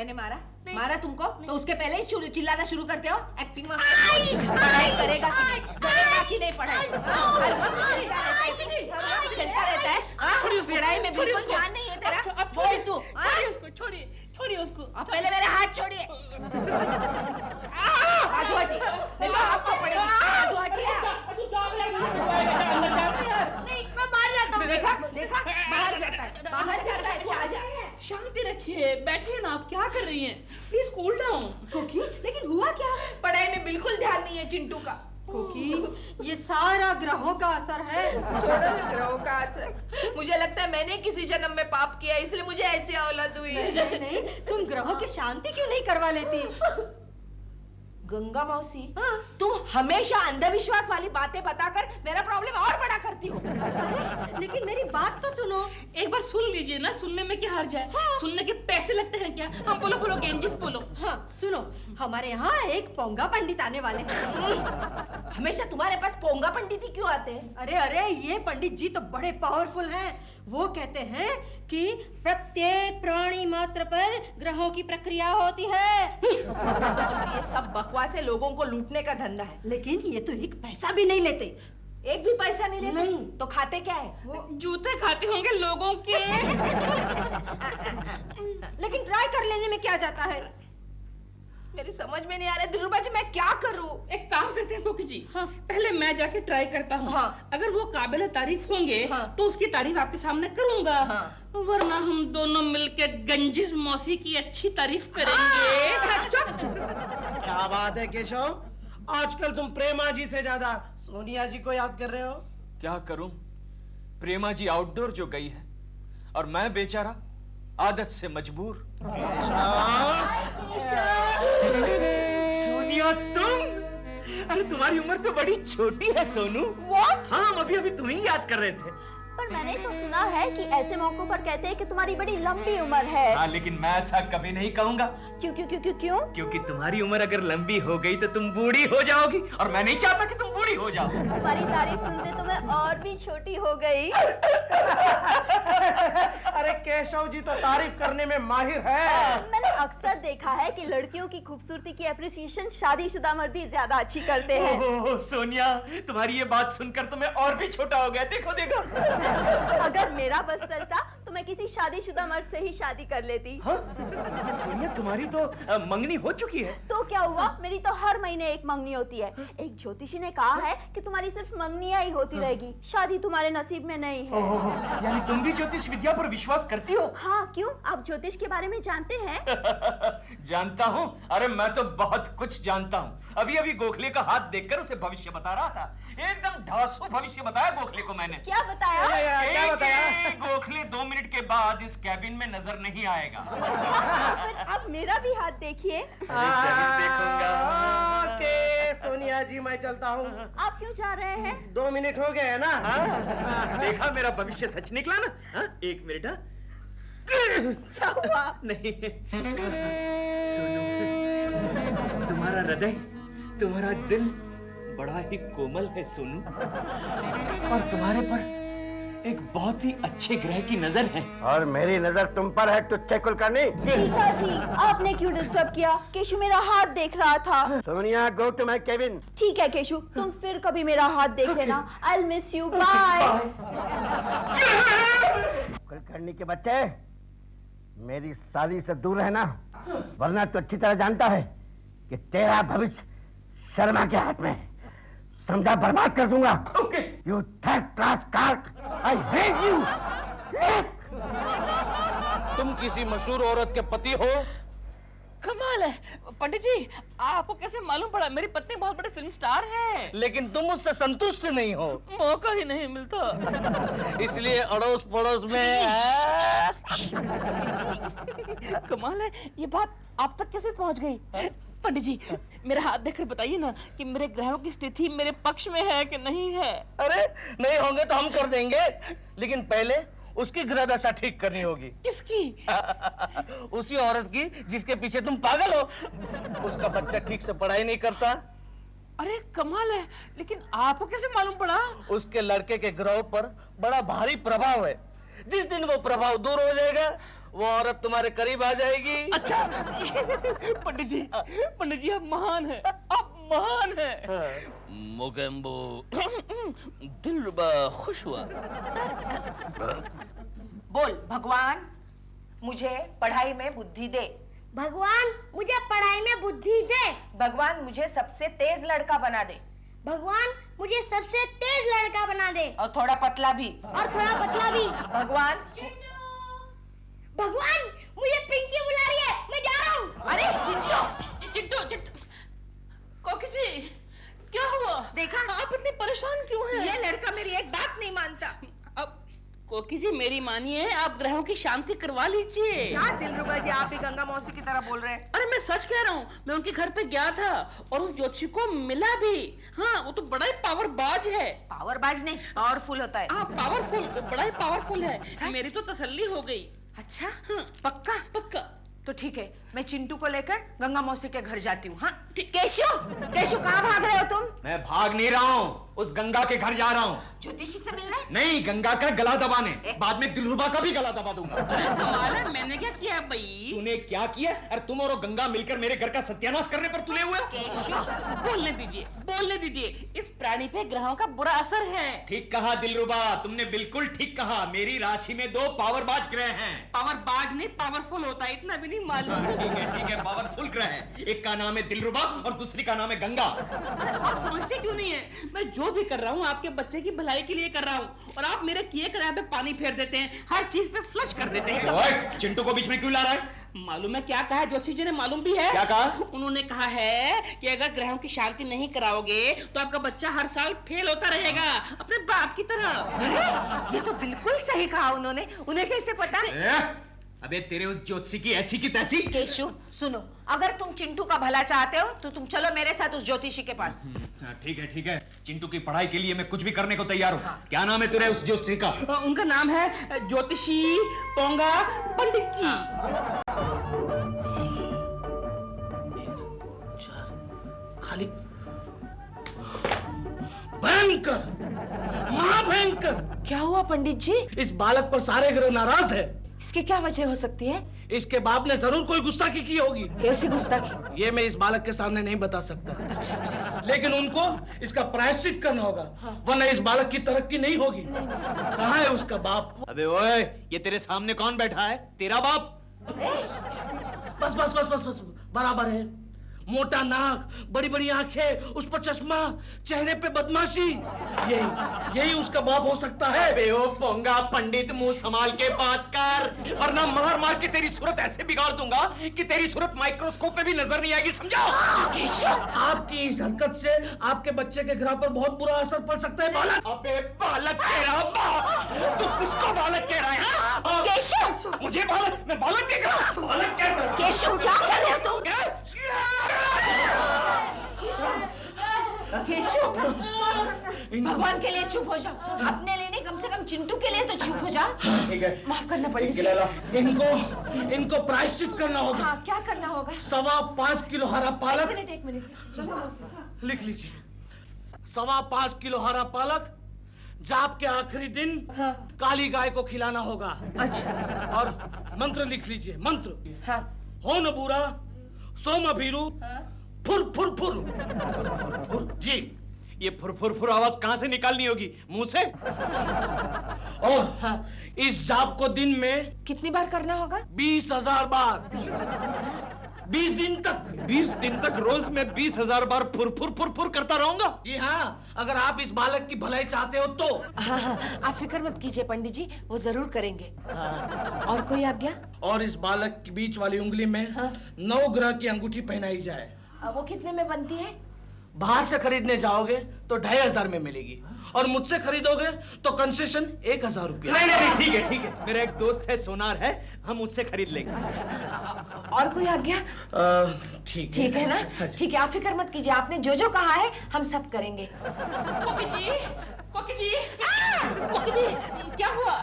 मैंने मारा? मारा तुमको? तो उसके पहले ही चिल्लाना शुरू करते हो? एक्टिंग में पढ़ाई करेगा कि नहीं पढ़ाई? हर वक्त खेलता रहता है। पढ़ाई में बिल्कुल ध्यान नहीं है तेरा। बोल तू। छोड़िए उसको। अब पहले मेरे हाथ छोड़िए। बाजू हटी, नहीं तो आपको पड़ेगी। बाजू हटिए। नहीं, मैं बाहर जाता हूँ। देखा बाहर जाता है शाहजहां। शांति रखिए, बैठिए ना। आप क्या कर रही हैं? Please cool down. कोकी, लेकिन हुआ क्या? पढ़ाई में बिल्कुल ध्यान नहीं है चिंटू का। कोकी, ये सारा ग्रहों का असर है। छोड़ो ग्रहों का असर। मुझे लगता है मैंने किसी जन्म में पाप किया, इसलिए मुझे ऐसी औलाद हुई। नहीं, तुम ग्रहों की शांति क्यों नहीं करवा लेती? गंगा मौसी, तुम हमेशा अंधविश्वास वाली बातें बताकर मेरा प्रॉब्लम और बड़ा करती हो। लेकिन मेरी बात तो सुनो। एक बार सुन लीजिए ना, सुनने में क्या हर्ज है? सुनने के पैसे लगते हैं क्या? हम बोलो गेंजिस बोलो। हाँ सुनो, हमारे यहाँ एक पोंगा पंडित आने वाले हैं। हमेशा तुम्हारे पास पोंगा पंडित ही क्यों आते हैं? अरे ये पंडित जी तो बड़े पावरफुल हैं। वो कहते हैं कि प्रत्येक प्राणी मात्र पर ग्रहों की प्रक्रिया होती है। ये सब बकवास है, लोगों को लूटने का धंधा है। लेकिन ये तो एक पैसा भी नहीं लेते। एक भी पैसा नहीं लेते? नहीं। तो खाते क्या है? वो जूते खाते होंगे लोगों के। लेकिन ट्राई कर लेने में क्या जाता है? मेरी समझ में नहीं आ रहा दिलरुबा जी, मैं क्या करूं? एक काम करते हैं कोकी जी। हाँ। पहले मैं जाके ट्राई करता हूँ। हाँ। अगर वो काबिल तारीफ होंगे तो उसकी तारीफ आपके सामने करूंगा। वरना हम दोनों मिलके गंजिस मौसी की अच्छी तारीफ करेंगे। क्या बात है केशव, आजकल तुम प्रेमा जी से ज्यादा सोनिया जी को याद कर रहे हो। क्या करूं, प्रेमा जी आउटडोर जो गई है और मैं बेचारा आदत से मजबूर। सोनिया तुम? अरे तुम्हारी उम्र तो बड़ी छोटी है सोनू। What? हाँ, हम अभी तुम्हें ही याद कर रहे थे। पर मैंने तो सुना है कि ऐसे मौकों पर कहते हैं कि तुम्हारी बड़ी लंबी उम्र है। हाँ, लेकिन मैं ऐसा कभी नहीं कहूंगा। क्यों क्यों क्यों क्यों क्यों? क्योंकि तुम्हारी उम्र अगर लंबी हो गई तो तुम बूढ़ी हो जाओगी और मैं नहीं चाहता कि तुम बूढ़ी हो जाओ। तुम्हारी तारीफ सुनते तो मैं और भी छोटी हो गई। अरे केशव जी तो तारीफ करने में माहिर है। मैंने अक्सर देखा है कि लड़कियों की खूबसूरती की एप्रिसिएशन शादीशुदा मर्द ही ज्यादा अच्छी करते हैं। ओह सोनिया, तुम्हारी ये बात सुनकर तो मैं और भी छोटा हो गया। देखो देखो। अगर मेरा बस चलता तो मैं किसी शादीशुदा मर्द से ही शादी कर लेती। हाँ? सोनिया, तुम्हारी तो मंगनी हो चुकी है। तो क्या हुआ, मेरी तो हर महीने एक मंगनी होती है। एक ज्योतिषी ने कहा है कि तुम्हारी सिर्फ मंगनियां ही होती रहेगी, शादी तुम्हारे नसीब में नहीं है। यानी तुम भी ज्योतिष विद्या पर विश्वास करती हो? हाँ, क्यों? आप ज्योतिष के बारे में जानते हैं? जानता हूँ। अरे मैं तो बहुत कुछ जानता हूँ। अभी अभी गोखले का हाथ देखकर उसे भविष्य बता रहा था। एकदम ढासू भविष्य बताया गोखले को मैंने। क्या बताया? क्या बताया? गोखले 2 मिनट के बाद इस कैबिन में नजर नहीं आएगा। फिर अब मेरा भी हाथ देखिए। जरूर देखूंगा। ओके सोनिया जी, मैं चलता हूँ। आप क्यों जा रहे हैं? 2 मिनट हो गए है ना। देखा, मेरा भविष्य सच निकला ना। हाँ? 1 मिनट। हाँ? क्या हुआ? नहीं सोनू, तुम्हारा हृदय, तुम्हारा दिल बड़ा ही कोमल है सोनू, और तुम्हारे पर एक बहुत ही अच्छे ग्रह की नजर है। और मेरी नजर तुम पर है टुच्चे कुलकर्णी। जीजा जी, आपने क्यों डिस्टर्ब किया? केशु मेरा हाथ देख रहा था। Sonia, go to my cabin. ठीक है केशु, तुम फिर कभी मेरा हाथ देख लेना। I'll miss you, bye। Kulkarni के बच्चे, मेरी शादी से दूर रहना, वरना तो अच्छी तरह जानता है कि तेरा भविष्य शर्मा के हाथ में है। समझा? बर्बाद कर दूंगा। You third class cork, I hate you. तुम किसी मशहूर औरत के पति हो? कमाल है पंडित जी, आपको कैसे मालूम पड़ा? मेरी पत्नी बहुत बड़ी फिल्म स्टार है। लेकिन तुम उससे संतुष्ट नहीं हो। मौका ही नहीं मिलता। इसलिए अड़ोस पड़ोस में कमाल है, ये बात आप तक कैसे पहुंच गई? पंडित जी, मेरा हाथ देखकर बताइए ना कि मेरे ग्रहों की स्थिति मेरे पक्ष में है कि नहीं है। अरे नहीं होंगे तो हम कर देंगे, लेकिन पहले उसकी ग्रह दशा ठीक करनी होगी। किसकी? उसी औरत की जिसके पीछे तुम पागल हो। उसका बच्चा ठीक से पढ़ाई नहीं करता। अरे कमाल है, लेकिन आपको कैसे मालूम पड़ा? उसके लड़के के ग्रह पर बड़ा भारी प्रभाव है। जिस दिन वो प्रभाव दूर हो जाएगा, वो औरत तुम्हारे करीब आ जाएगी। अच्छा पंडित जी आप महान हैं, आप महान हैं। मोगेम्बो दिलरुबा खुश हुआ। बोल भगवान मुझे पढ़ाई में बुद्धि दे। भगवान मुझे पढ़ाई में बुद्धि दे। भगवान मुझे सबसे तेज लड़का बना दे। भगवान मुझे सबसे तेज लड़का बना दे। और थोड़ा पतला भी। और थोड़ा पतला भी। भगवान भगवान मुझे पिंकी बुला रही है, मैं जा रहा हूँ। अरे चिंटू कोकी जी क्या हुआ? देखा आप इतने परेशान क्यों हैं? ये लड़का मेरी एक बात नहीं मानता। अब कोकी जी मेरी मानिए, आप ग्रहों की शांति करवा लीजिए। क्या दिलरुबा जी आप भी गंगा मौसी की तरह बोल रहे हैं? अरे मैं सच कह रहा हूँ, मैं उनके घर पे गया था और उस ज्योतिषी को मिला भी। हाँ वो तो बड़ा ही पावरबाज है। पावरबाज नहीं, पावरफुल होता है। हाँ पावरफुल, बड़ा ही पावरफुल है। मेरी तो तसल्ली हो गई। अच्छा हाँ पक्का? पक्का। तो ठीक है, मैं चिंटू को लेकर गंगा मौसी के घर जाती हूँ। हाँ केशु कहाँ भाग रहे हो तुम? मैं भाग नहीं रहा हूँ, उस गंगा के घर जा रहा हूँ। ज्योतिषी से मिलने? नहीं, गंगा का गला दबाने। बाद में दिलरुबा का भी गला दबा दूंगा। कमाल है, मैंने क्या किया भाई? तूने क्या किया? अरे तुम और वो गंगा मिलकर मेरे घर का सत्यानाश करने पर तुले हुए। केशु बोलने दीजिए। इस प्राणी पे ग्रहों का बुरा असर है। ठीक कहा दिलरुबा, तुमने बिल्कुल ठीक कहा। मेरी राशि में 2 पावरबाज ग्रह हैं। पावरबाज नहीं पावरफुल होता है, इतना भी नहीं मालूम। ठीक है पावरफुल ग्रह है। एक का नाम है दिलरुबा और दूसरी का नाम है गंगा। आप समझते क्यों नहीं है? मैं जो भी कर रहा हूँ आपके बच्चे की भलाई के लिए कर रहा हूँ, और आप मेरे किए कराए पे पानी फेर देते हैं, हर चीज पे फ्लश कर देते हैं। ओए, चिंटू को बीच में क्यों ला रहा है? मालूम है क्या कहा है ज्योतिषी जी ने? मालूम भी है। क्या कहा? उन्होंने कहा है कि अगर ग्रहों की शांति नहीं कराओगे तो आपका बच्चा हर साल फेल होता रहेगा, अपने बाप की तरह। अरे ये तो बिल्कुल सही कहा उन्होंने। उन्हें कैसे पता? अबे तेरे उस ज्योतिषी की ऐसी की तैसी। केशु सुनो, अगर तुम चिंटू का भला चाहते हो तो तुम चलो मेरे साथ उस ज्योतिषी के पास। ठीक है। चिंटू की पढ़ाई के लिए मैं कुछ भी करने को तैयार हूँ। हाँ। क्या नाम है तेरे उस ज्योतिषी का? उनका नाम है ज्योतिषी पोंगा पंडित जी। खाली भयंकर, महाभयंकर। क्या हुआ पंडित जी? इस बालक पर सारे ग्रह नाराज है। इसकी क्या वजह हो सकती है? इसके बाप ने जरूर कोई गुस्ताखी की होगी। कैसी गुस्ताखी? ये मैं इस बालक के सामने नहीं बता सकता। अच्छा। लेकिन उनको इसका प्रायश्चित करना होगा। हाँ। वरना इस बालक की तरक्की नहीं होगी। कहाँ है उसका बाप? अबे ओए, ये तेरे सामने कौन बैठा है? तेरा बाप? बस बराबर है। मोटा नाक, बड़ी बड़ी आंखें, उस पर चश्मा, चेहरे पे बदमाशी, यही उसका बाप हो सकता है। बे ओ पोंगा पंडित, मुंह संभाल के बात कर, वरना मार मार के तेरी सूरत ऐसे बिगाड़ दूंगा कि तेरी सूरत माइक्रोस्कोप में भी नजर नहीं आएगी, समझा? आपकी इस हरकत से आपके बच्चे के ग्रह पर बहुत बुरा असर पड़ सकता है बालक। अबे बालक कह रहा बाप, तू किसको बालक कह रहा है? केशव, मुझे बालक? मैं बालक कह रहा हूं? बालक कह रहा हूं? केशव क्या कर रहे हो तुम? केशव, भगवान के लिए चुप हो जाओ। अपने लिए नहीं, कम से कम चिंटू के लिए तो चुप हो जाओ। ठीक है, माफ करना पंडित। इनको प्रायश्चित करना होगा। हाँ, क्या करना होगा? 5.25 किलो हरा पालक। एक मिनट लिख लीजिए। 5.25 किलो हरा पालक जाप के आखिरी दिन काली गाय को खिलाना होगा। अच्छा। और मंत्र लिख लीजिए। मंत्र। हाँ। हो न बुरा सोम अभीरू फुर फुर फुर। जी, ये फुर फुर फुर आवाज कहां से निकालनी होगी? मुंह से? और हाँ, इस जाप को दिन में कितनी बार करना होगा? 20,000 बार। 20 दिन तक। 20 दिन तक रोज मैं 20,000 बार फुर फुर फुर फुर करता रहूंगा? जी हाँ, अगर आप इस बालक की भलाई चाहते हो तो। हाँ, आप फिक्र मत कीजिए पंडित जी, वो जरूर करेंगे। और कोई आज्ञा? और इस बालक की बीच वाली उंगली में 9 ग्रह की अंगूठी पहनाई जाए। वो कितने में बनती है? बाहर से खरीदने जाओगे तो 2,500 में मिलेगी, और मुझसे खरीदोगे तो कंसेशन 1,000 रुपया। नहीं, ठीक है। मेरा एक दोस्त है सोनार है, हम उससे खरीद लेंगे। और कोई आज्ञा? ठीक है ना? ठीक है, आप फिक्र मत कीजिए, आपने जो जो कहा है हम सब करेंगे। कोकी जी, क्या हुआ?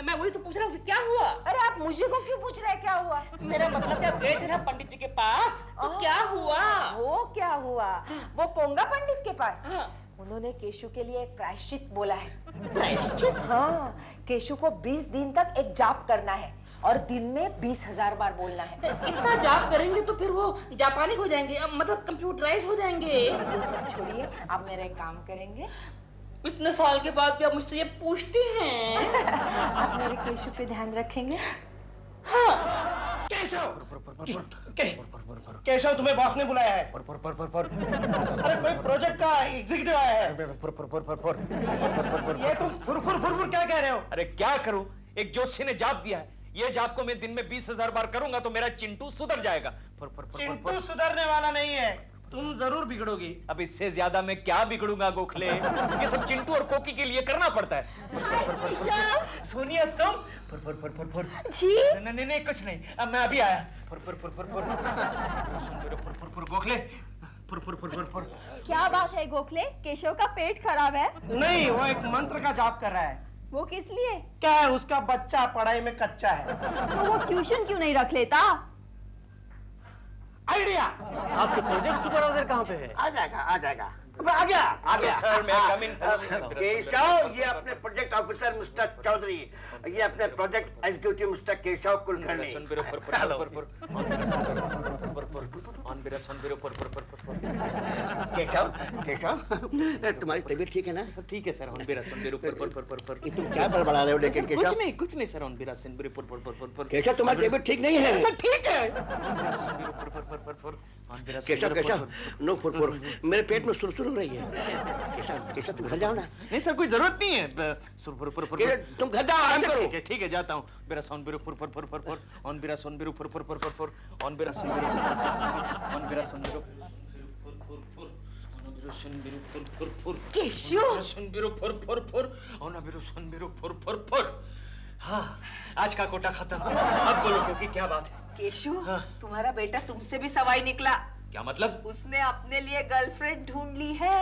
मैं वही तो पूछ रहा हूँ कि क्या हुआ? अरे आप मुझे को क्यों पूछ रहे हैं क्या हुआ? मेरा मतलब आप गए थे ना पंडित जी के पास, तो क्या हुआ? वो क्या हुआ? वो पोंगा पंडित के पास। हाँ। उन्होंने केशु के लिए एक प्रायश्चित बोला है। प्रायश्चित? हाँ, केशु को 20 दिन तक एक जाप करना है और दिन में 20,000 बार बोलना है। इतना जाप करेंगे तो फिर वो जापानी हो जाएंगे, मतलब कंप्यूटराइज हो जाएंगे। ये सब छोड़िए, आप मेरा एक काम करेंगे। इतने साल के बाद भी आप मुझसे ये पूछती हैं? आप मेरे केशव पे ध्यान रखेंगे? हाँ। केशव, तुम्हें बॉस ने बुलाया है। अरे कोई प्रोजेक्ट का एग्जीक्यूटिव आया है। ये तुम फुर क्या कह रहे हो? अरे क्या करूं, एक जोशी ने जाप दिया है, ये जाप को मैं दिन में 20,000 बार करूंगा तो मेरा चिंटू सुधर जाएगा। चिंटू सुधरने वाला नहीं है, तुम जरूर बिगड़ोगी। अब इससे ज्यादा मैं क्या बिगड़ूंगा गोखले, ये सब चिंटू और कोकी के लिए करना पड़ता है। सोनिया तुम जी नहीं कुछ नहीं, अब मैं अभी आया। गोखले क्या बात है गोखले, केशव का पेट खराब है? नहीं, वो एक मंत्र का जाप कर रहा है। वो किस लिए? क्या है, उसका बच्चा पढ़ाई में कच्चा है। तो वो ट्यूशन क्यों नहीं रख लेता? आइडिया। आपके प्रोजेक्ट सुपरवाइजर कहाँ पे है? आ जाएगा आ गया सर, मैं कम इन केशव, ये अपने प्रोजेक्ट ऑफिसर मिस्टर चौधरी, ये अपने project executive mister Keshav Kulkarni. Keshav, तुम्हारी तबीयत ठीक है ना? सब ठीक है सर। तुम क्या बड़बड़ा रहे हो लेकिन केशव? कुछ नहीं सर। केशव, तुम्हारी तबीयत ठीक नहीं है। सब ठीक है। केशव, नो फुरफुर, मेरे पेट में सुरसुर हो रही है। केशव तुम घर जाओ ना। नहीं सर, कोई जरूरत नहीं है। तुम घर जाओ, आराम करो। ठीक है, जाता हूँ। मेरा सोन बिरु फुर फुर फुर फुर फुर ऑन मेरा सोन बिरु फुर फुर फुर फुर फुर ऑन मेरा सोन बिरु ऑन मेरा सोन बिरु फुर फुर फुर ऑन मेरा सोन बिरु फुर फुर फुर केशव, सोन बिरु फुर फुर फुर ऑन मेरा सोन बिरु फुर फुर फुर। हाँ, आज का कोटा खत्म। अब बोलो क्योंकि क्या बात है? केशव, तुम्हारा बेटा तुमसे भी सवाई निकला। क्या मतलब? उसने अपने लिए गर्लफ्रेंड ढूंढ ली है।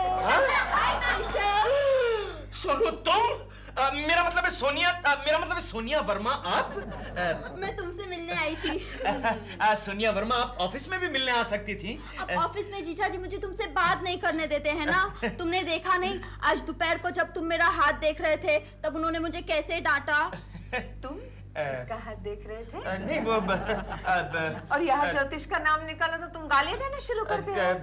सोनू तुम? मेरा मतलब है सोनिया, मेरा मतलब है सोनिया वर्मा आप? मैं तुमसे मिलने आई थी। सोनिया वर्मा आप ऑफिस में भी मिलने आ सकती थी। अब ऑफिस में जीजा जी मुझे तुमसे बात नहीं करने देते हैं ना। तुमने देखा नहीं, आज दोपहर को जब तुम मेरा हाथ देख रहे थे तब उन्होंने मुझे कैसे डांटा। तुम इसका हाथ देख रहे थे? नहीं वो और यहाँ ज्योतिष का नाम निकाला तो तुम गाली देना शुरू कर दिया।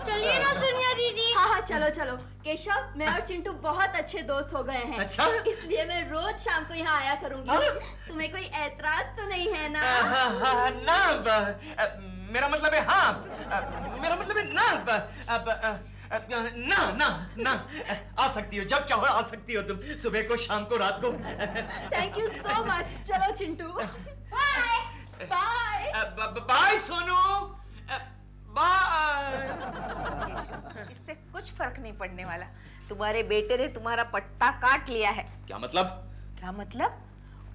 चलिए ना सोनिया दीदी। हाँ, चलो। केशव, मैं और चिंटू बहुत अच्छे दोस्त हो गए हैं। अच्छा? इसलिए मैं रोज शाम को यहाँ आया करूंगी। तुम्हें कोई ऐतराज तो नहीं है ना? ना, मेरा मतलब है हाँ, मेरा मतलब है ना, ना आ सकती हो, जब चाहो आ सकती हो तुम, सुबह को, शाम को, रात को। Thank you so much. चलो Chintu, bye bye Sonu, bye. इससे कुछ फर्क नहीं पड़ने वाला। तुम्हारे बेटे ने तुम्हारा पट्टा काट लिया है। क्या मतलब? क्या मतलब?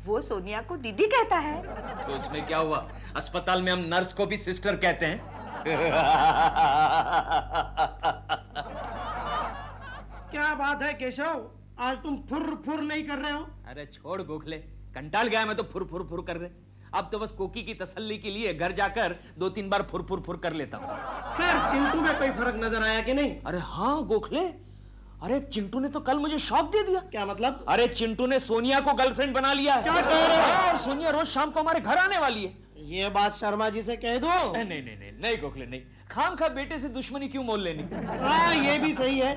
वो सोनिया को दीदी कहता है। तो उसमें क्या हुआ? अस्पताल में हम नर्स को भी सिस्टर कहते हैं। क्या बात है केशव, आज तुम फुर नहीं कर रहे हो? अरे छोड़ गोखले, कंटाल गया मैं तो फुर फुर कर रहे। अब तो बस कोकी की तसल्ली के लिए घर जाकर 2-3 बार फुर कर लेता हूँ। खैर, चिंटू में कोई फर्क नजर आया कि नहीं? अरे हाँ गोखले, अरे चिंटू ने तो कल मुझे शॉक दे दिया। क्या मतलब? अरे चिंटू ने सोनिया को गर्लफ्रेंड बना लिया है। क्या कह रहे हो? और सोनिया रोज शाम को हमारे घर आने वाली है। ये बात शर्मा जी से कह दो। नहीं गोखले नहीं, खामखा बेटे से दुश्मनी क्यों मोल लेनी। हाँ, ये भी सही है।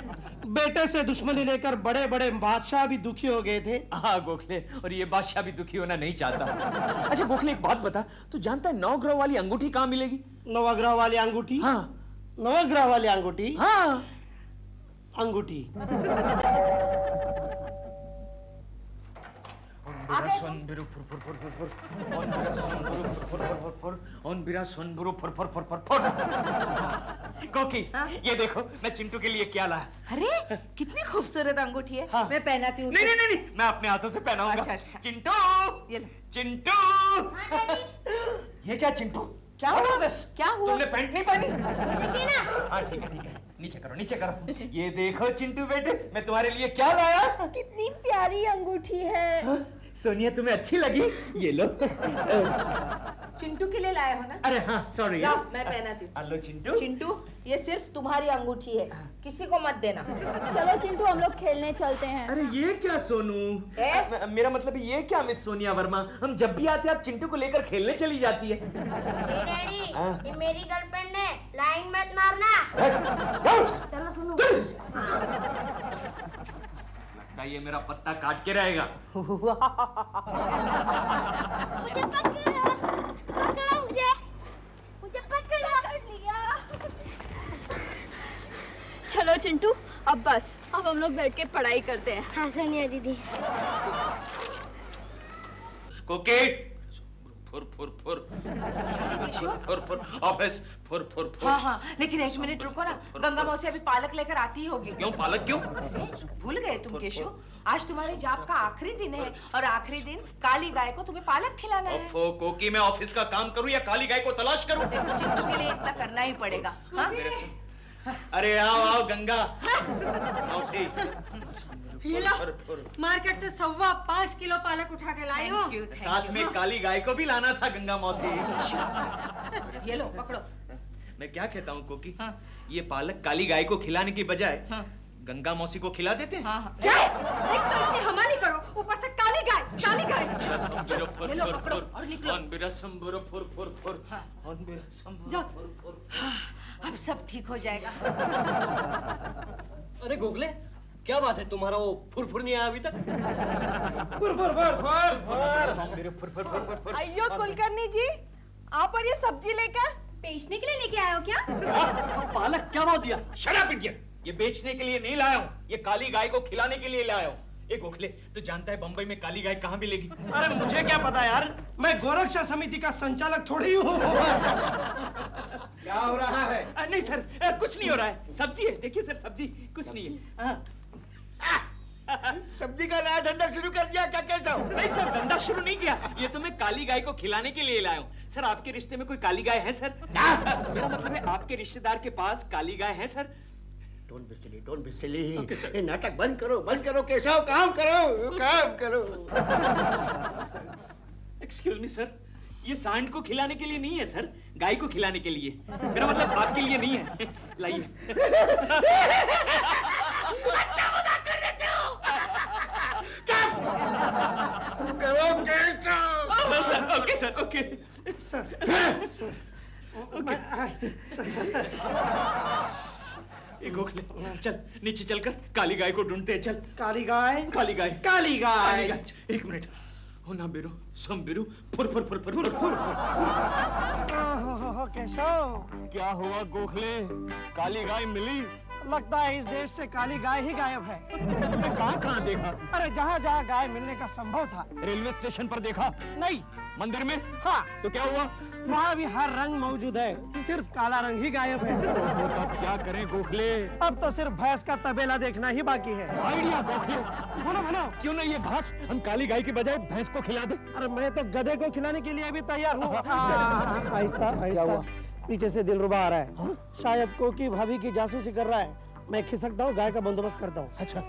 बेटे से दुश्मनी लेकर बड़े बड़े बादशाह भी दुखी हो गए थे। हाँ गोखले, और ये बादशाह भी दुखी होना नहीं चाहता। अच्छा गोखले, एक बात बता, तू जानता है नवग्रह वाली अंगूठी कहाँ मिलेगी? नवग्रह वाली अंगूठी? हाँ। नवग्रह वाली अंगूठी? हाँ। अंगूठी। कोकी, ये देखो मैं चिंटू के लिए क्या लाया। अरे कितनी खूबसूरत अंगूठी है। हाँ। मैं पहनाती हूँ। नहीं, मैं अपने हाथों से पहनाऊंगा। अच्छा। चिंटू, ये लो। चिंटू। ये क्या चिंटू? क्या हुआ? क्या हुआ? तुमने पैंट नहीं पहनी? देखिए ना। हाँ ठीक है, नीचे करो। ये देखो चिंटू बेटे, मैं तुम्हारे लिए क्या लाया। कितनी प्यारी अंगूठी है। सोनिया तुम्हें अच्छी लगी? ये लो। चिंटू के लिए लाए हो ना? अरे हाँ सॉरी। लाओ मैं पहनाती हूँ। हेलो चिंटू। चिंटू ये सिर्फ तुम्हारी अंगूठी है, किसी को मत देना। चलो चिंटू हम लोग खेलने चलते हैं। अरे ये क्या सोनू? मेरा मतलब ये क्या मिस सोनिया वर्मा, हम जब भी आते हैं आप चिंटू को लेकर खेलने चली जाती है। डैडी ये मेरी गर्लफ्रेंड है, लाइन मत मारना। चलो सुनो। लगता है ये मेरा पत्ता काट के रहेगा। मुझे पकड़ो कर लिया। चलो चिंटू अब बस, अब हम लोग बैठ के पढ़ाई करते हैं। हाँ सोनिया दीदी। कोके फुर फुर फुर फुर फुर ऑफिस फुर फुर फुर। हाँ हाँ लेकिन एक मिनट रुको ना, गंगा मौसी अभी पालक लेकर आती ही होगी। क्यों पालक क्यों? भूल गए तुम केशु, आज तुम्हारे जॉब का आखिरी दिन है और आखिरी दिन काली गाय को तुम्हें पालक खिलाना है। ओफो कोकी, मैं ऑफिस का काम करूं या काली गाय को तलाश करूं? देखो चिंटू के लिए इतना करना ही पड़ेगा। हाँ? अरे आओ आओ गंगा मौसी। ये लो, मार्केट से 5.25 किलो पालक उठा के लाई हो। साथ में काली गाय को भी लाना था गंगा मौसी। ये लो पकड़ो। मैं क्या कहता हूँ कोकी, ये पालक काली गाय को खिलाने की बजाय गंगा मौसी को खिला देते हैं। क्या? एक तो इतनी हमारी करो, ऊपर से काली गाय, काली गाय। ये लो पकड़ो और निकलो। अब सब ठीक हो जाएगा। अरे गोगले क्या बात है, तुम्हारा वो फुरफुर नहीं आया अभी तक? अयो कुलकर्णी जी, आप और ये सब्जी लेकर बेचने के लिए लेके आए हो क्या? पालक क्या भाव दिया? Shut up idiot! ये बेचने के लिए नहीं लाया हूँ, ये काली गाय को खिलाने के लिए लाया हूँ। ए गोखले, तू जानता है बंबई में काली गाय कहाँ मिलेगी? अरे मुझे क्या पता यार, मैं गोरक्षा समिति का संचालक थोड़ी हूँ। क्या हो रहा है? नहीं सर, कुछ नहीं हो रहा है, सब्जी है। देखिए सर, सब्जी कुछ नहीं है। सब्जी का नया धंधा शुरू कर दिया क्या केशव? नहीं सर, धंधा शुरू नहीं किया, ये तो मैं काली गाय को खिलाने के लिए लाया हूँ। सर आपके रिश्ते में कोई काली गाय है सर? मेरा मतलब है आपके रिश्तेदार के पास काली गाय है सर? Don't be silly. ये नाटक बंद करो केशव, काम करो। एक्सक्यूज मी सर, ये सांड को खिलाने के लिए नहीं है सर, गाय को खिलाने के लिए। मेरा मतलब आपके लिए नहीं है। लाइए। करो Keshav. Sir okay sir okay एक गोखले, चल नीचे चलकर काली गाय को ढूंढते हैं। चल काली गाय, काली गाय, काली गाय। एक मिनट, हो ना बिरू सम बिरू फुर फुर फुर फुर फुर फुर। केशव क्या हुआ गोखले, काली गाय मिली? लगता है इस देश से काली गाय ही गायब है। तुमने कहाँ देखा? अरे जहाँ जहाँ गाय मिलने का संभव था। रेलवे स्टेशन पर देखा? नहीं। मंदिर में? हाँ। तो क्या हुआ? वहाँ भी हर रंग मौजूद है, सिर्फ काला रंग ही गायब है। तब क्या करें गोखले? अब तो सिर्फ भैंस का तबेला देखना ही बाकी है। आइडिया गोखले, बोलो क्यों ना ये घास हम काली गाय की बजाय भैंस को खिला दे? अरे मैं तो गधे को खिलाने के लिए अभी तैयार हूँ। आहिस्ता आहिस्ता, पीछे से दिलरुबा आ रहा है। शायद कोकी भाभी की जासूसी कर रहा है। मैं खिसकता हूँ, गाय का बंदोबस्त करता हूँ। अच्छा।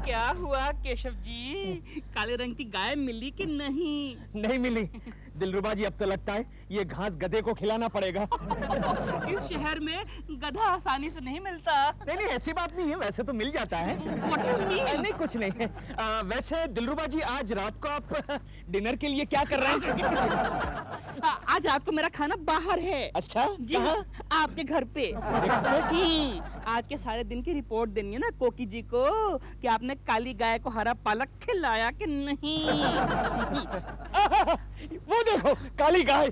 क्या हुआ केशव जी, काले रंग की गाय मिली कि नहीं? नहीं मिली दिलरुबा जी, अब तो लगता है ये घास गधे को खिलाना पड़ेगा। इस शहर में गधा आसानी से नहीं मिलता। नहीं ऐसी बात नहीं है, वैसे तो मिल जाता है। What do you mean? नहीं कुछ नहीं। वैसे दिलरुबा जी आज रात को आप डिनर के लिए क्या कर रहे हैं? आज रात को मेरा खाना बाहर है। अच्छा जी हाँ, आपके घर पे। आज के सारे दिन की रिपोर्ट देनी है ना कोकी जी को कि आपने काली गाय को हरा पालक खिलाया कि नहीं। वो देखो काली गाय।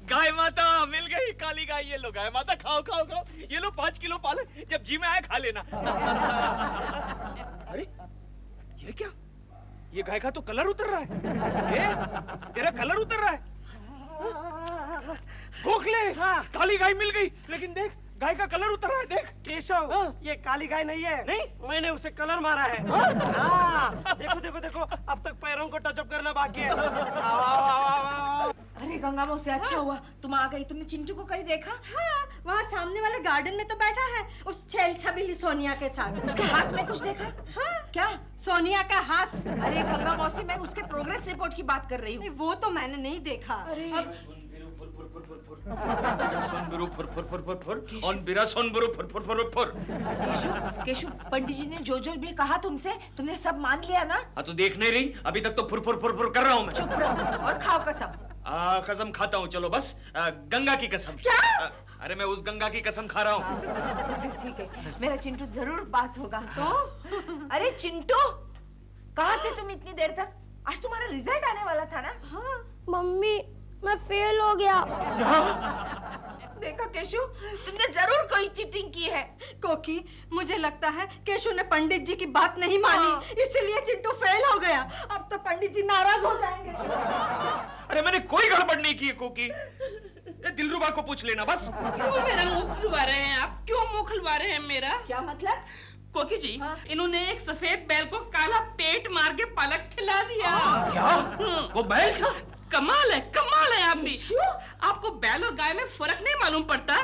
गाय माता मिल गई, काली गाय। ये लो गाय माता, खाओ खाओ खाओ। ये लो 5 किलो पालक, जब जी में आए खा लेना। अरे ये क्या, ये गाय का तो कलर उतर रहा है। तेरा कलर उतर रहा है। गोखले, काली गाय मिल गई, लेकिन देख गाय का कलर उतर रहा है। देख केशव, ये काली गाय नहीं है। नहीं, मैंने उसे कलर मारा है। देखो देखो देखो, अब तक पैरों को टचअप करना बाकी है। आओ, आओ, आओ, आओ, आओ। अरे गंगा मौसी, अच्छा हुआ तुम आ गई। तुमने चिंटू को कहीं देखा? हाँ, वहाँ सामने वाले गार्डन में तो बैठा है उस छेल छबीली सोनिया के साथ। उसके हाथ में कुछ देखा? हाँ, क्या? सोनिया का हाथ। अरे गंगा मौसी, मैं उसके प्रोग्रेस रिपोर्ट की बात कर रही हूँ। वो तो मैंने नहीं देखा। अरे केशु, पंडित जी ने जो भी कहा तुमसे, तुमने सब मान लिया ना? हाँ तो देख नहीं रही? अभी तक तो फुर फुर फुर फुर कर रहा हूँ मैं। चुप रहो और खाओ कसम। कसम खाता हूँ, चलो बस। गंगा की कसम। क्या? अरे मैं उस गंगा की कसम खा रहा हूँ। ठीक है, मेरा चिंटू जरूर पास होगा। तो अरे चिंटू, कहाँ थे तुम इतनी देर तक? आज तुम्हारा रिजल्ट आने वाला था ना? हाँ मम्मी, मैं फेल हो गया। देखा केशु, तुमने जरूर कोई चीटिंग की है। कोकी, मुझे लगता है केशु ने पंडित जी की बात नहीं मानी, इसीलिए चिंटू फेल हो गया। अब तो पंडित जी नाराज हो जाएंगे। अरे मैंने कोई गड़बड़ नहीं की है कोकी। दिलरुबा को पूछ लेना बस। क्यों मेरा मुंह खुलवा रहे हैं आप? क्यों मुंह खुलवा रहे हैं मेरा? क्या मतलब? कोकी जी, इन्होंने एक सफेद बैल को काला पेट मार के पालक खिला दिया। क्या? वो बैल था? कमाल है आप भी। आपको बैल और गाय में फर्क नहीं मालूम पड़ता?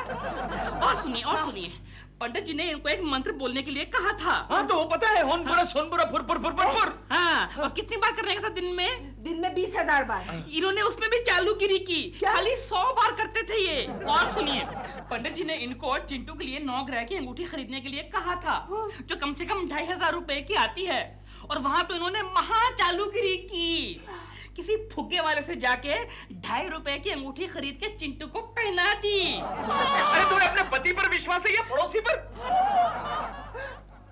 और सुनिए, पंडित जी ने इनको एक मंत्र बोलने के लिए कहा था। हाँ तो वो पता है, होनबुरा सोनबुरा फुर फुर फुर फुर फुर। हाँ, और कितनी बार करने का था दिन में? दिन में 20,000 बार। इन्होंने उसमें भी चालूगिरी की। खाली 100 बार करते थे ये। और सुनिए, पंडित जी ने इनको और चिंटू के लिए 9 ग्रह की अंगूठी खरीदने के लिए कहा था, जो कम से कम 2,500 रुपए की आती है। और वहाँ पे उन्होंने महा चालूगिरी की। किसी फुग्गे वाले से जाके 2.5 रुपए की अंगूठी खरीद के चिंटू को पहना दी। अरे तुम्हें अपने पति पर विश्वास है या पड़ोसी पर?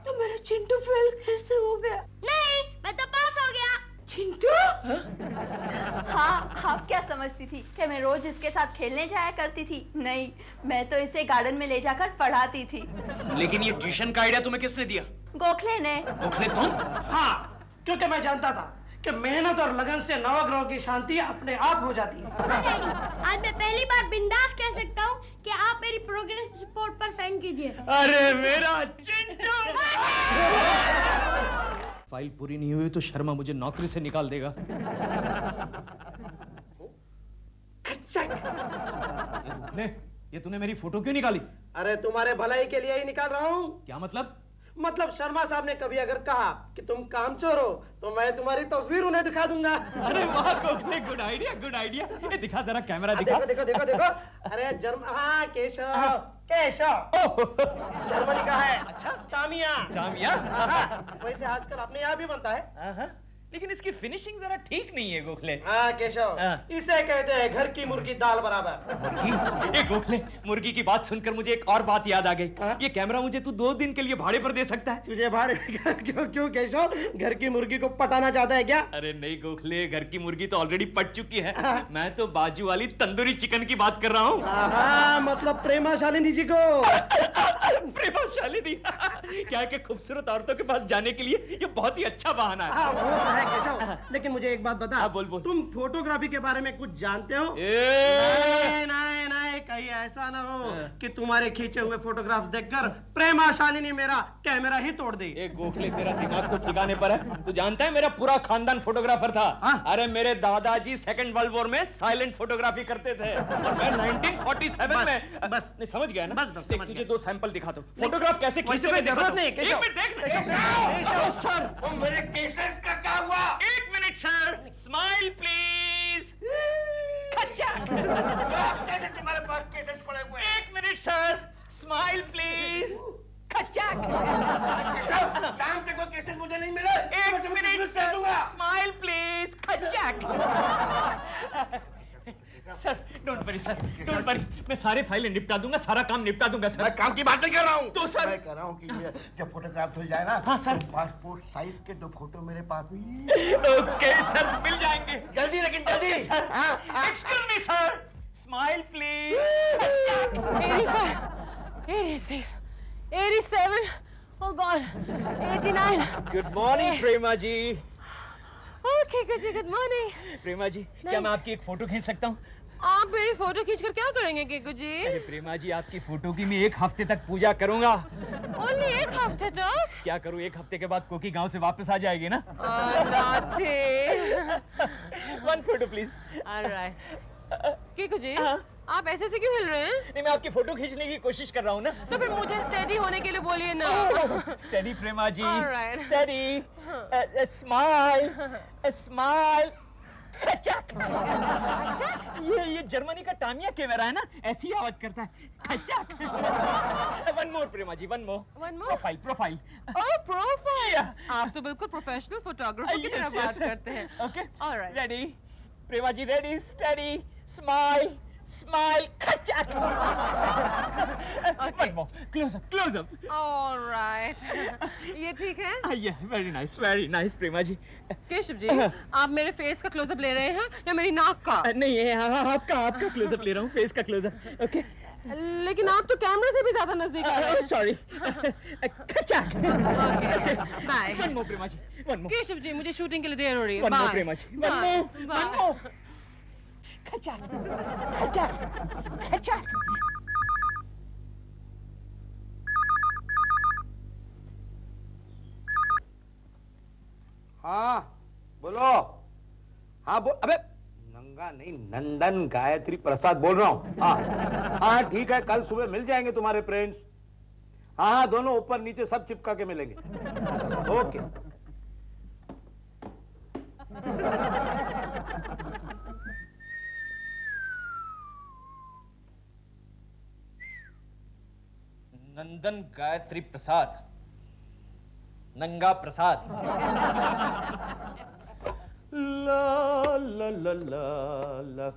तो मेरा चिंटू फेल कैसे हो गया? नहीं, मैं तो पास हो गया। चिंटू? हाँ, आप क्या समझती थी कि मैं रोज इसके साथ खेलने जाया करती थी? नहीं, मैं तो इसे गार्डन में ले जाकर पढ़ाती थी। लेकिन ये ट्यूशन का आइडिया तुम्हें किसने दिया? गोखले ने। गोखले तुम? हाँ, क्योंकि मैं जानता था कि मेहनत और लगन से नवग्रहों की शांति अपने आप हो जाती है। आज मैं पहली बार बिंदास कह सकता हूँ कि आप मेरी प्रोग्रेस रिपोर्ट पर साइन कीजिए। अरे मेरा चिंटू! फाइल पूरी नहीं हुई तो शर्मा मुझे नौकरी से निकाल देगा। ये तूने मेरी फोटो क्यों निकाली? अरे तुम्हारे भलाई के लिए ही निकाल रहा हूँ। क्या मतलब? मतलब शर्मा साहब ने कभी अगर कहा कि तुम कामचोर हो तो मैं तुम्हारी तस्वीर उन्हें दिखा दूंगा। अरे वाह गोखले, गुड आइडिया। ये दिखा जरा, कैमरा दिखा। देखो। अरे हाँ, केशव जर्मनी का है। अच्छा, टामिया। वैसे आजकल अपने यहाँ भी बनता है। लेकिन इसकी फिनिशिंग जरा ठीक नहीं है गोखले। हाँ केशव, इसे कहते हैं घर की मुर्गी दाल बराबर। मुर्गी? ये गोखले, मुर्गी की बात सुनकर मुझे एक और बात याद आ गई। ये कैमरा मुझे तू 2 दिन के लिए भाड़े पर दे सकता है? तुझे भाड़े? क्यों केशव, घर की मुर्गी को पटाना चाहता है क्या? अरे नहीं गोखले, घर की मुर्गी तो ऑलरेडी पट चुकी है। मैं तो बाजू वाली तंदूरी चिकन की बात कर रहा हूँ। मतलब प्रेमा शालिनी जी को। प्रेमा शालिनी? क्या है कि खूबसूरत औरतों के पास जाने के लिए ये बहुत ही अच्छा बहाना है। केशव, लेकिन मुझे एक बात बता। बोल। तुम फोटोग्राफी के बारे में कुछ जानते हो? नहीं, कहीं ऐसा ना हो कि तुम्हारे खींचे हुए फोटोग्राफ्स देखकर प्रेमा शालिनी मेरा कैमरा ही तोड़ दे। एक गोखले, तेरा दिमाग तो ठिकाने पर है। तू जानता है मेरा पूरा खानदान फोटोग्राफर था। अरे मेरे दादाजी 2nd वर्ल्ड वॉर में साइलेंट फोटोग्राफी करते थे और मैं 1947 में। बस नहीं, समझ गया ना? बस तुझे 2 सैंपल दिखा दो। फोटोग्राफ कैसे खींचते हैं जरूरत नहीं। एक मिनट देख। सर, मेरे केसेस का क्या हुआ? 1 मिनट सर, स्माइल प्लीज। कैसे तुम्हारे पास केसेस पड़े हुए हैं? 1 मिनट सर, स्माइल प्लीज। शाम तक वो केसेस मुझे नहीं मिले। 1 minute sir, smile please. Sir don't worry don't worry, मैं सारे फाइलें निपटा दूंगा, सारा काम निपटा दूंगा सर। मैं काम की बात नहीं कर रहा हूँ। तो सर मैं कह रहा हूँ कि ये जब फोटोग्राफ हो जाए ना। हाँ सर। पासपोर्ट साइज के 2 फोटो मेरे पास हुई। ओके सर, मिल जाएंगे जल्दी, लेकिन जल्दी। Sir. Excuse me sir, smile please. 86, 87, oh God, 89. Good morning Prema ji. Okay, Kuji, good morning. Prema ji, क्या मैं आपकी एक फोटो खींच सकता हूँ? आप मेरी फोटो खींचकर क्या करेंगे केकू जी? अरे प्रेमा जी, आपकी फोटो की मैं 1 हफ्ते तक पूजा करूंगा। Only 1 हफ्ते तक? क्या करूँ, 1 हफ्ते के बाद कोकी गांव से वापस आ जाएगी ना? Naughty. 1 photo please. All right. Keku ji, आप ऐसे से क्यों हिल रहे हैं? नहीं, मैं आपकी फोटो खींचने की कोशिश कर रहा हूँ ना। तो फिर मुझे स्टेडी होने के लिए बोलिए ना। Steady Prema ji, All right. Steady, smile, smile. ये जर्मनी का टामिया कैमरा है ना, ऐसी आवाज करता है। One more Prema ji, one more. Profile, profile. Oh, profile. आप तो बिल्कुल प्रोफेशनल फोटोग्राफर की तरह Yes, बात yes. करते हैं। Okay, All right. Ready Prema ji, ready, steady, smile, smile. One more, close up, close up. All right. ये ठीक है? Yeah, very nice प्रेमा जी। केशव जी, आप मेरे फेस का क्लोजअप ले रहे हैं या मेरी नाक का? नहीं, आपका क्लोजअप ले रहा हूँ, फेस का क्लोजअप। ओके, लेकिन आप तो कैमरे से भी ज्यादा नजदीक आ रहे हैं। Sorry. Bye. One more Prema ji, one more. Keshav ji, मुझे शूटिंग के लिए देर हो रही है। One more bye. Prema ji, one bye. More, one more. खचा। हाँ बोलो। हाँ अबे नंगा नहीं, नंदन गायत्री प्रसाद बोल रहा हूँ। हाँ हाँ ठीक है, कल सुबह मिल जाएंगे तुम्हारे फ्रेंड्स। हाँ हाँ, दोनों ऊपर नीचे सब चिपका के मिलेंगे। ओके। नंदन गायत्री प्रसाद, नंगा प्रसाद। ला ला ला ला ला,